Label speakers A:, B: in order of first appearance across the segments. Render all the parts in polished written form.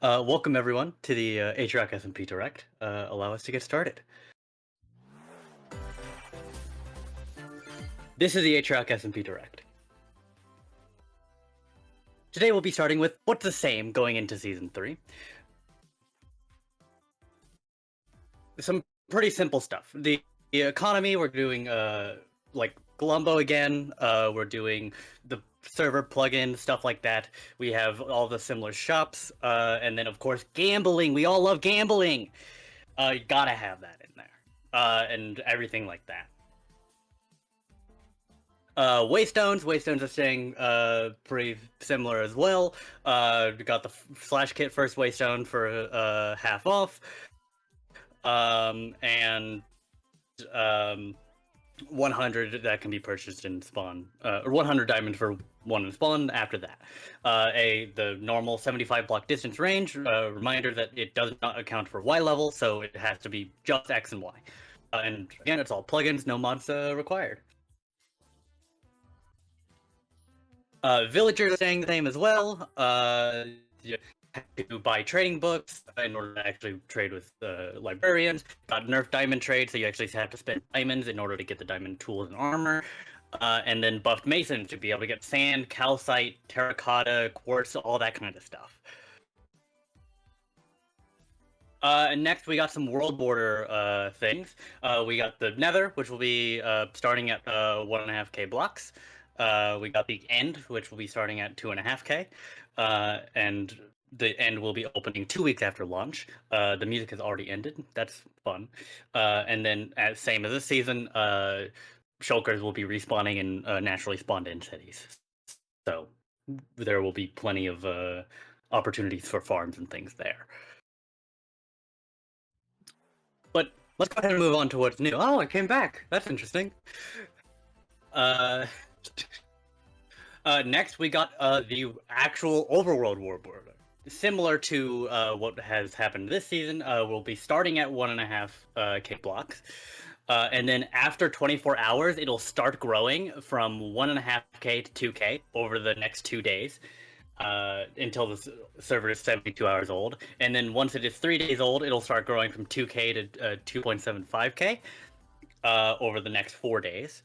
A: Welcome everyone to the AtriocSMP Direct. Allow us to get started. This is the AtriocSMP Direct. Today we'll be starting with what's the same going into Season 3. Some pretty simple stuff. The economy, we're doing like Columbo again. We're doing the server plugin, stuff like that. We have all the similar shops. And then, of course, gambling. We all love gambling. You gotta have that in there. And everything like that. Waystones are staying pretty similar as well. We got the Slash Kit first Waystone for half off. And 100 that can be purchased in spawn, or 100 diamonds for one in spawn after that. The normal 75 block distance range, reminder that it does not account for Y level, so it has to be just X and Y. And again, it's all plugins, no mods required. Villagers are staying the same as well. You have to buy trading books in order to actually trade with librarians. Got nerf diamond trade, so you actually have to spend diamonds in order to get the diamond tools and armor. And then buffed masons to be able to get sand, calcite, terracotta, quartz, all that kind of stuff. And next we got some world border things. We got the nether, which will be starting at 1.5k blocks. We got the end, which will be starting at 2.5k, and the end will be opening 2 weeks after launch. The music has already ended. That's fun. And then, same as this season, shulkers will be respawning in naturally spawned in cities. So there will be plenty of opportunities for farms and things there. But let's go ahead and move on to what's new. Oh, it came back. That's interesting. Next, we got the actual overworld war border. Similar to what has happened this season, we'll be starting at 1.5k blocks. And then after 24 hours, it'll start growing from 1.5k to 2k over the next 2 days. Until the server is 72 hours old. And then once it is 3 days old, it'll start growing from 2k to 2.75k over the next 4 days.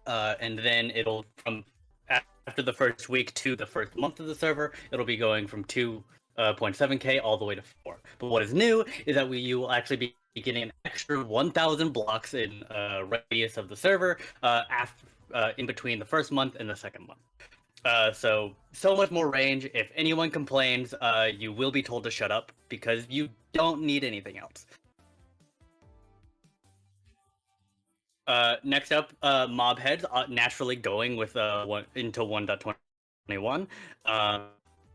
A: And then it'll, from after the first week to the first month of the server, it'll be going from 2.7k all the way to 4. But what is new is that you will actually be getting an extra 1,000 blocks in radius of the server in between the first month and the second month. So much more range. If anyone complains, you will be told to shut up because you don't need anything else. Next up, mob heads naturally going with into 1.21.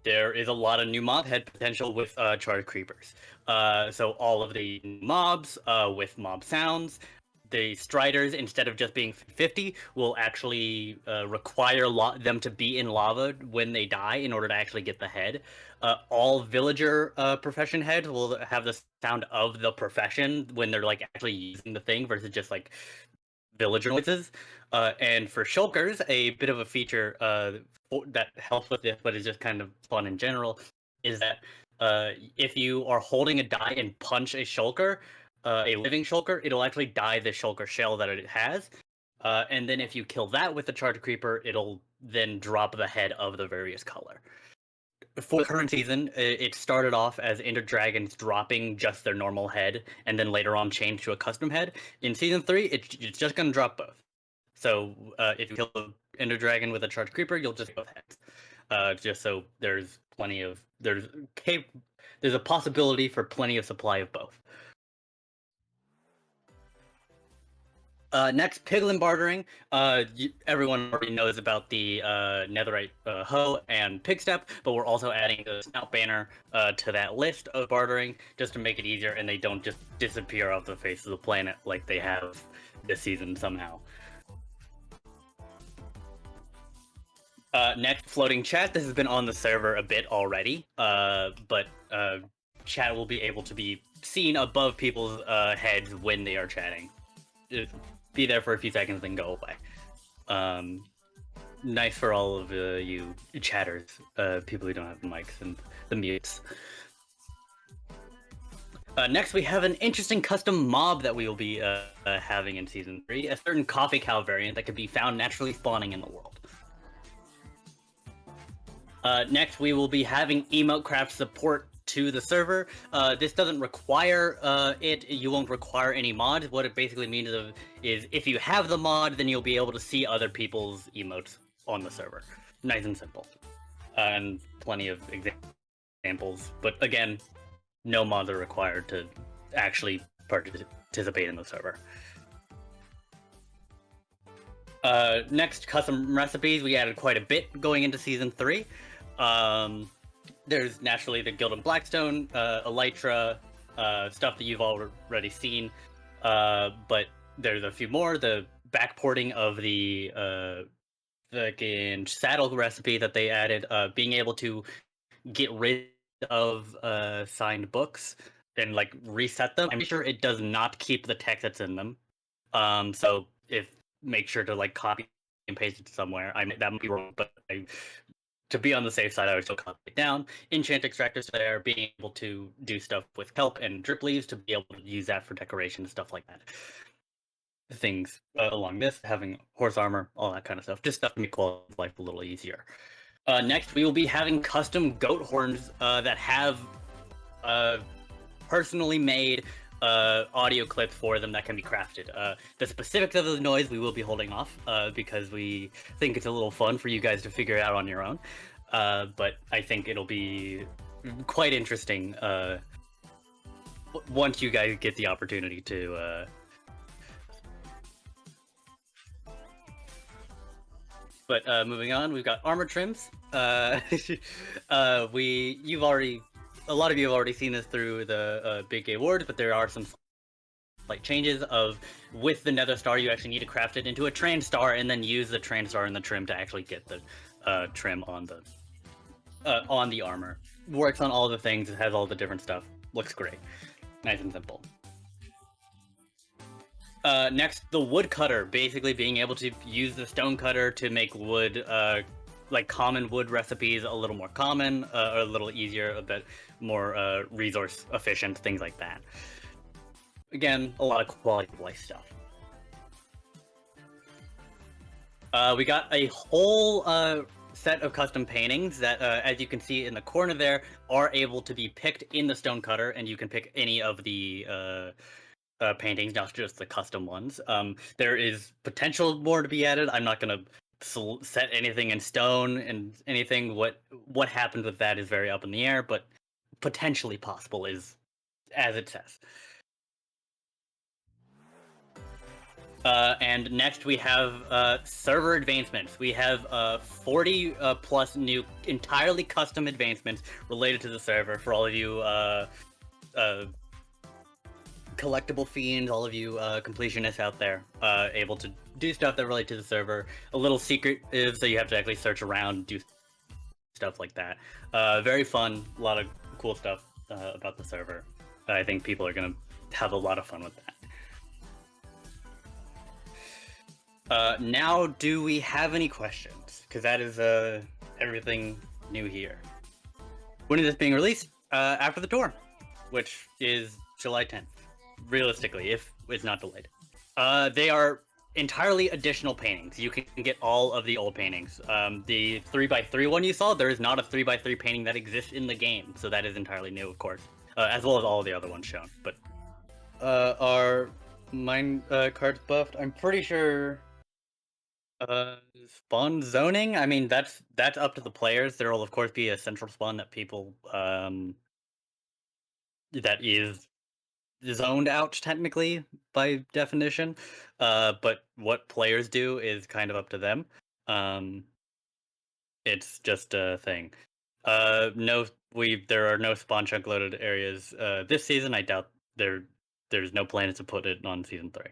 A: There is a lot of new mob head potential with charge creepers. So all of the mobs with mob sounds. The striders, instead of just being 50, will actually require them to be in lava when they die in order to actually get the head. All villager profession heads will have the sound of the profession when they're like actually using the thing versus just like villager noises. And for shulkers, a bit of a feature that helps with this, but is just kind of fun in general, is that if you are holding a die and punch a shulker, a living shulker, it'll actually dye the shulker shell that it has. And then if you kill that with the charge creeper, it'll then drop the head of the various color. For the current season, it started off as Ender Dragons dropping just their normal head, and then later on changed to a custom head. In Season 3, it's just going to drop both. So if you kill the Ender Dragon with a charge creeper, you'll just get both heads. Just so there's plenty of... There's a possibility for plenty of supply of both. Next, piglin bartering. Everyone already knows about the netherite hoe and pig step, but we're also adding the snout banner to that list of bartering just to make it easier and they don't just disappear off the face of the planet like they have this season somehow. Next, floating chat. This has been on the server a bit already, but chat will be able to be seen above people's heads when they are chatting. Be there for a few seconds and go away. Nice for all of you chatters, people who don't have mics and the mutes. Next, we have an interesting custom mob that we will be having in Season 3, a certain coffee cow variant that can be found naturally spawning in the world. Next, we will be having emote craft support to the server. This doesn't require it. You won't require any mods. What it basically means is if you have the mod, then you'll be able to see other people's emotes on the server. Nice and simple. And plenty of examples. But again, no mods are required to actually participate in the server. Next, custom recipes. We added quite a bit going into Season 3. There's naturally the Gilded Blackstone, Elytra, stuff that you've already seen. But there's a few more. The backporting of the fucking saddle recipe that they added, being able to get rid of signed books and like reset them. I'm sure it does not keep the text that's in them. So make sure to like copy and paste it somewhere. That might be wrong, but to be on the safe side, I would still copy it down. Enchant extractors there, being able to do stuff with kelp and drip leaves to be able to use that for decoration and stuff like that. Things along this, having horse armor, all that kind of stuff, just stuff to make quality of life a little easier. Next, we will be having custom goat horns that have personally made audio clips for them that can be crafted. The specifics of the noise we will be holding off because we think it's a little fun for you guys to figure it out on your own. But I think it'll be quite interesting once you guys get the opportunity to. But moving on, we've got armor trims. A lot of you have already seen this through the big awards, but there are some slight changes with the Nether Star, you actually need to craft it into a Train Star and then use the Train Star in the trim to actually get the trim on the armor. Works on all the things, it has all the different stuff. Looks great. Nice and simple. Next, the woodcutter, basically being able to use the stone cutter to make wood, like common wood recipes a little more common, or a little easier, a bit more resource efficient, things like that. Again, a lot of quality of life stuff. We got a whole set of custom paintings that, as you can see in the corner there, are able to be picked in the stone cutter, and you can pick any of the paintings, not just the custom ones. There is potential more to be added. I'm not going to set anything in stone and anything. What happens with that is very up in the air, but potentially possible is as it says. And next we have server advancements. We have 40 plus new entirely custom advancements related to the server for all of you collectible fiends, all of you completionists out there, able to do stuff that relate to the server. A little secret is so you have to actually search around and do stuff like that. Very fun, a lot of cool stuff about the server. I think people are going to have a lot of fun with that. Now, do we have any questions? Because that is everything new here. When is this being released? After the tour, which is July 10th. Realistically, if it's not delayed. They are entirely additional paintings. You can get all of the old paintings. The 3x3 one you saw, there is not a 3x3 painting that exists in the game, so that is entirely new, of course. As well as all of the other ones shown. But are mine cards buffed? I'm pretty sure. Spawn zoning? I mean, that's up to the players. There will of course be a central spawn that people that is zoned out technically by definition. But what players do is kind of up to them. It's just a thing. There are no spawn chunk loaded areas this season. I doubt there's no plans to put it on season 3.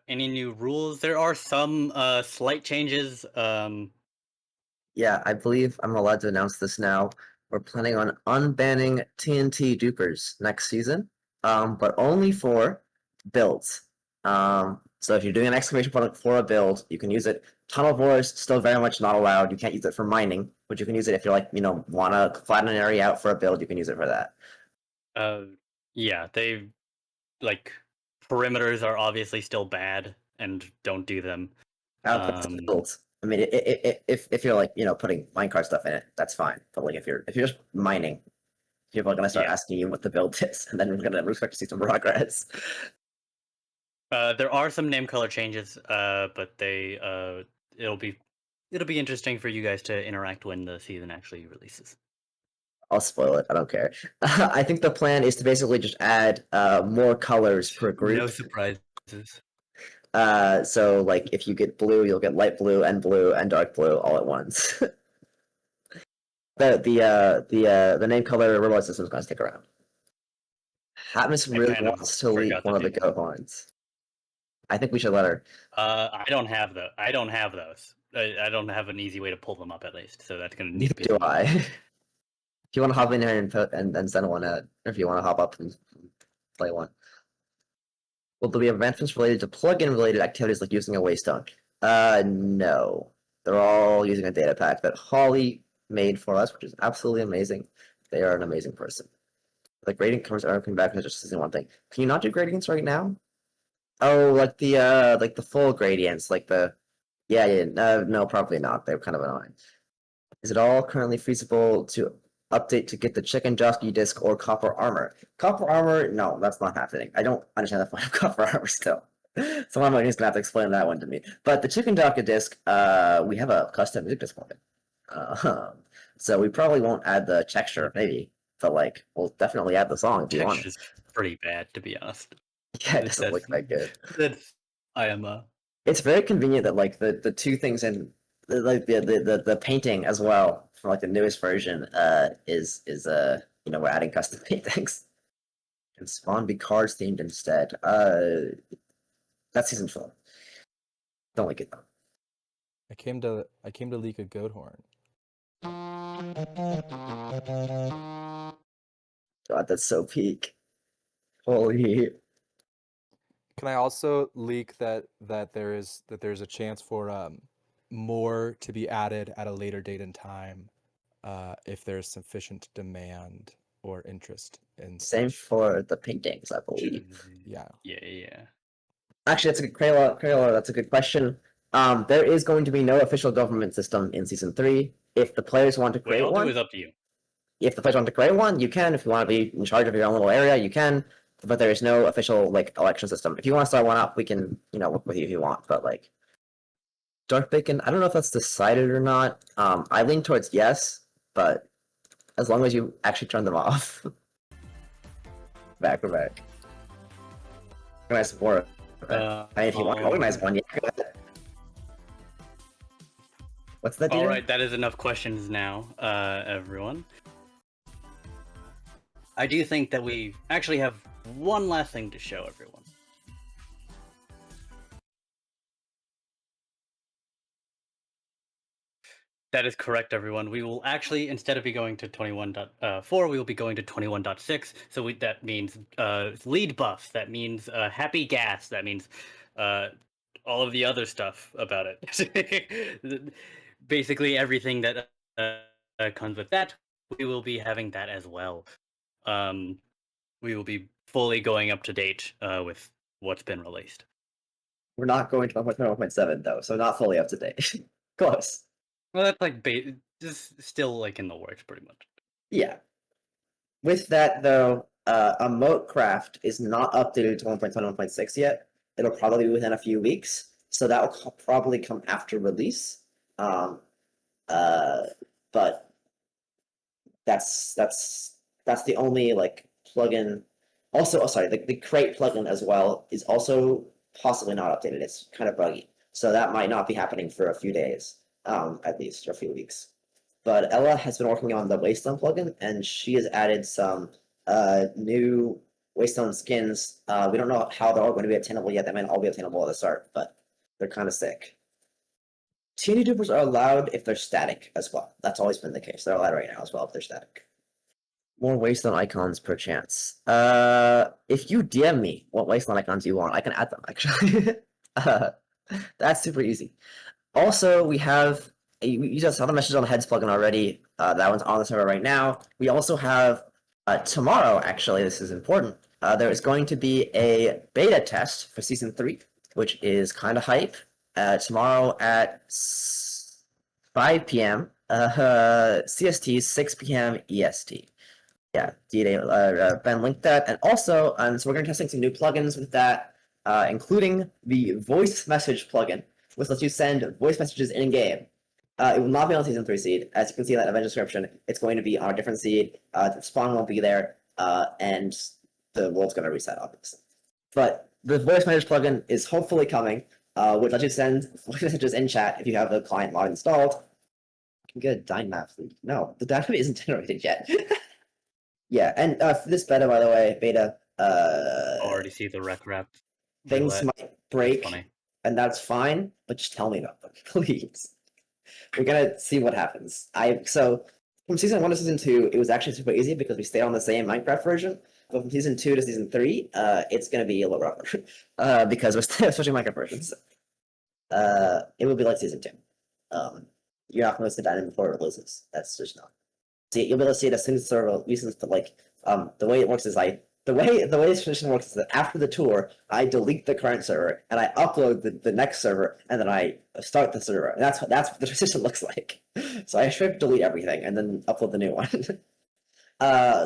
A: Any new rules? There are some slight changes.
B: Yeah, I believe I'm allowed to announce this now. We're planning on unbanning TNT dupers next season, but only for builds. So if you're doing an exclamation point for a build, you can use it. Tunnel Bore's still very much not allowed. You can't use it for mining, but you can use it if you're like, want to flatten an area out for a build, you can use it for that.
A: Yeah, they like perimeters are obviously still bad and don't do them.
B: Outputs built. I mean, if you're like putting minecart stuff in it, that's fine. But like if you're just mining, people are gonna start
A: Yeah.
B: asking you what the build is, and then we're expect to see some progress.
A: There are some name color changes, but it'll be interesting for you guys to interact when the season actually releases.
B: I'll spoil it. I don't care. I think the plan is to basically just add more colors per
A: No
B: group.
A: surprises.
B: So like if you get blue, you'll get light blue and dark blue all at once. The name color reward system is going to stick around. Hatmus
A: I
B: really
A: kind of
B: wants to leak
A: forgot to
B: one of the
A: do that.
B: goat horns. I think we should let her.
A: I don't have those. I don't have an easy way to pull them up at least, so that's gonna need to
B: Neither
A: be
B: do
A: something
B: I.
A: else.
B: If you want to hop in here and send one out, or if you want to hop up and play one. Will there be advancements related to plugin related activities like using a waystone? No. They're all using a data pack that Holly made for us, which is absolutely amazing. They are an amazing person. The gradient comes are coming back and just using one thing. Can you not do gradients right now? Oh, like the full gradients, like the yeah, no, probably not. They're kind of annoying. Is it all currently feasible to update to get the chicken jockey disc or copper armor? Copper armor, no, that's not happening. I don't understand the point of copper armor still. Someone might just gonna have to explain that one to me. But the chicken jockey disc, we have a custom music disc for it. So we probably won't add the texture, maybe, but like we'll definitely add the song if you want.
A: Texture's pretty bad, to be honest.
B: Yeah, it doesn't look that good.
A: That's I am
B: It's very convenient that like the two things in like the painting as well for like the newest version is we're adding custom paintings. Can spawn be cards themed instead? That's season 4. Don't like it though.
C: I came to leak a goat horn.
B: God, that's so peak. Holy.
C: Can I also leak that there's a chance for more to be added at a later date and time if there's sufficient demand or interest in
B: Same
C: such.
B: for the paintings, I believe.
C: Yeah.
A: Yeah.
B: Actually, that's a good Crayola, that's a good question. There is going to be no official government system in season 3. If the players want to
A: What
B: create
A: I'll do
B: one,
A: is up to you.
B: if the players want to create one, you can. If you want to be in charge of your own little area, you can. But there is no official like election system. If you want to start one up, we can work with you if you want. But like dark bacon, I don't know if that's decided or not. I lean towards yes, but as long as you actually turn them off. We're back. Organize more. I mean, if you want to organize one, yeah. Go ahead. What's that?
A: All
B: DJ?
A: right, that is enough questions now, everyone. I do think that we actually have one last thing to show everyone. That is correct, everyone. We will actually, instead of be going to 21.4, we will be going to 21.6. So that means lead buffs. That means happy gas. That means all of the other stuff about it. Basically, everything that comes with that, we will be having that as well. We will be fully going up to date with what's been released.
B: We're not going to 1.7 though, so not fully up to date. Close.
A: Well, that's like just still like in the works, pretty much.
B: Yeah. With that though, Emote Craft is not updated to 1.7.6 yet. It'll probably be within a few weeks, so that will probably come after release. But that's the only like plugin. Also, sorry, the crate plugin as well is also possibly not updated. It's kind of buggy, so that might not be happening for a few days, at least, or a few weeks. But Ella has been working on the Waystone plugin, and she has added some new Waystone skins. We don't know how they're all going to be attainable yet. They might all be attainable at the start, but they're kind of sick. TNT dupers are allowed if they're static as well. That's always been the case. They're allowed right now as well if they're static. More Waystone icons per chance. If you DM me what Waystone icons you want, I can add them, actually. That's super easy. Also, we have you just saw the message on the Heads plugin already. That one's on the server right now. We also have Tomorrow, actually, this is important. There is going to be a beta test for season 3, which is kind of hype. Tomorrow at 5 p.m. CST, 6 p.m. EST. Yeah, D-Day, Ben linked that, and also, so we're going to be testing some new plugins with that, including the voice message plugin, which lets you send voice messages in game. It will not be on season 3 seed. As you can see in that event description, it's going to be on a different seed. The spawn won't be there, and the world's going to reset, obviously. But the voice message plugin is hopefully coming, which lets you send voice messages in chat if you have the client mod installed. You can get a Dyn map. No, the Dyn map isn't generated yet. Yeah, and for this beta, by the way, beta,
A: Already see the rec rep.
B: things
A: roulette.
B: might
A: That's
B: break,
A: funny.
B: and that's fine, but just tell me about them, please. We're gonna see what happens. So from season 1 to season 2, it was actually super easy because we stayed on the same Minecraft version. But from season 2 to season 3, it's gonna be a little rougher because we're still switching Minecraft versions. It will be like season 2. You're not gonna see that before it releases. That's just not. See, you'll be able to see it as soon as the server releases. But like, the way it works is the way this tradition works is that after the tour, I delete the current server and I upload the next server, and then I start the server. And that's what the transition looks like. So I straight delete everything and then upload the new one.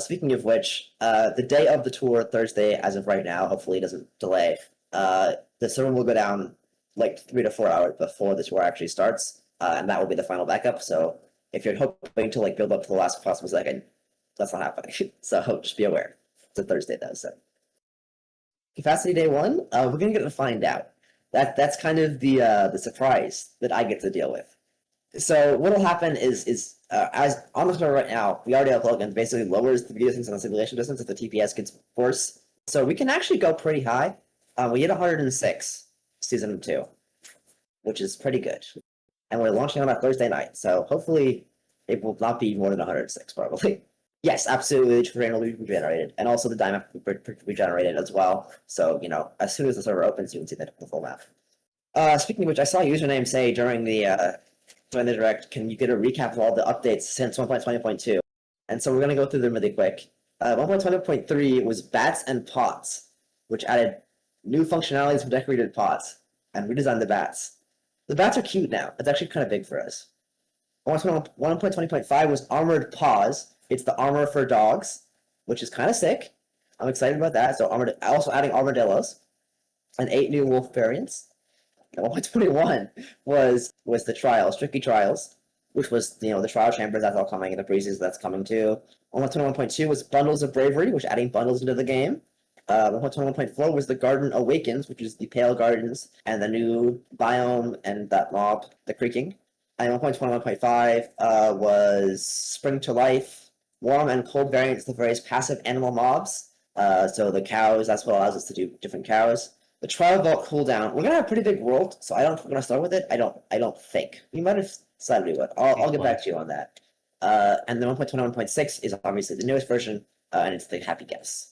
B: Speaking of which, the day of the tour, Thursday, as of right now, hopefully it doesn't delay. The server will go down like 3 to 4 hours before the tour actually starts, and that will be the final backup. So if you're hoping to like build up to the last possible second, that's not happening. So just be aware. It's a Thursday though, so capacity day 1. We're gonna get to find out. That's kind of the surprise that I get to deal with. So what'll happen is as on the server right now, we already have plugins basically lowers the video distance and the simulation distance if the TPS gets worse. So we can actually go pretty high. We hit 106 season 2, which is pretty good. And we're launching on a Thursday night, so hopefully it will not be more than 106 probably. Yes, absolutely, the terrain will be regenerated, and also the diamond will be regenerated as well. So, as soon as the server opens, you can see the full map. Speaking of which, I saw a username say during the direct, can you get a recap of all the updates since 1.20.2? And so we're going to go through them really quick. 1.20.3 was bats and pots, which added new functionalities for decorated pots and redesigned the bats. The bats are cute now. It's actually kind of big for us. 1.20.5 was armored paws. It's the armor for dogs, which is kind of sick. I'm excited about that. So also adding armadillos and 8 new wolf variants. And 1.21 was the trials, tricky trials, which was the trial chambers that's all coming, and the breezes that's coming too. 1.21.2 was bundles of bravery, which adding bundles into the game. 1.21.4 was the Garden Awakens, which is the Pale Gardens and the new biome and that mob, the creaking. And 1.21.5 was Spring to Life, warm and cold variants of the various passive animal mobs. So the cows, that's what allows us to do different cows. The trial vault cooldown. We're gonna have a pretty big world, so I don't think we're gonna start with it. I don't think. We might have decided we would. I'll get back to you on that. And then 1.21.6 is obviously the newest version, and it's the happy guess.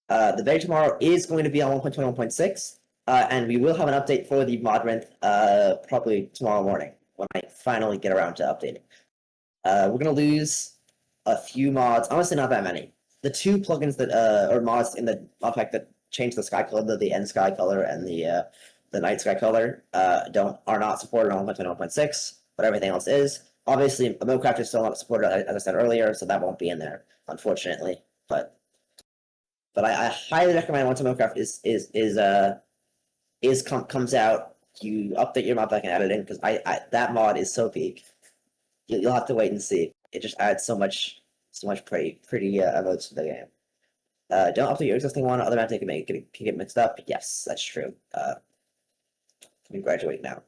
B: The day tomorrow is going to be on 1.21.6, and we will have an update for the mod probably tomorrow morning when I finally get around to updating. We're gonna lose a few mods, honestly not that many. The 2 plugins that or mods in the mod pack that change the sky color, the end sky color and the night sky color, are not supported on 1.21.6, but everything else is. Obviously, Minecraft is still not supported, as I said earlier, so that won't be in there, unfortunately. But I highly recommend once Minecraft comes out, you update your mod pack and add it in, because that mod is so peak. You'll have to wait and see. It just adds so much pretty emotes to the game. Don't update your existing one, other maps can get mixed up. Yes, that's true. We graduate now.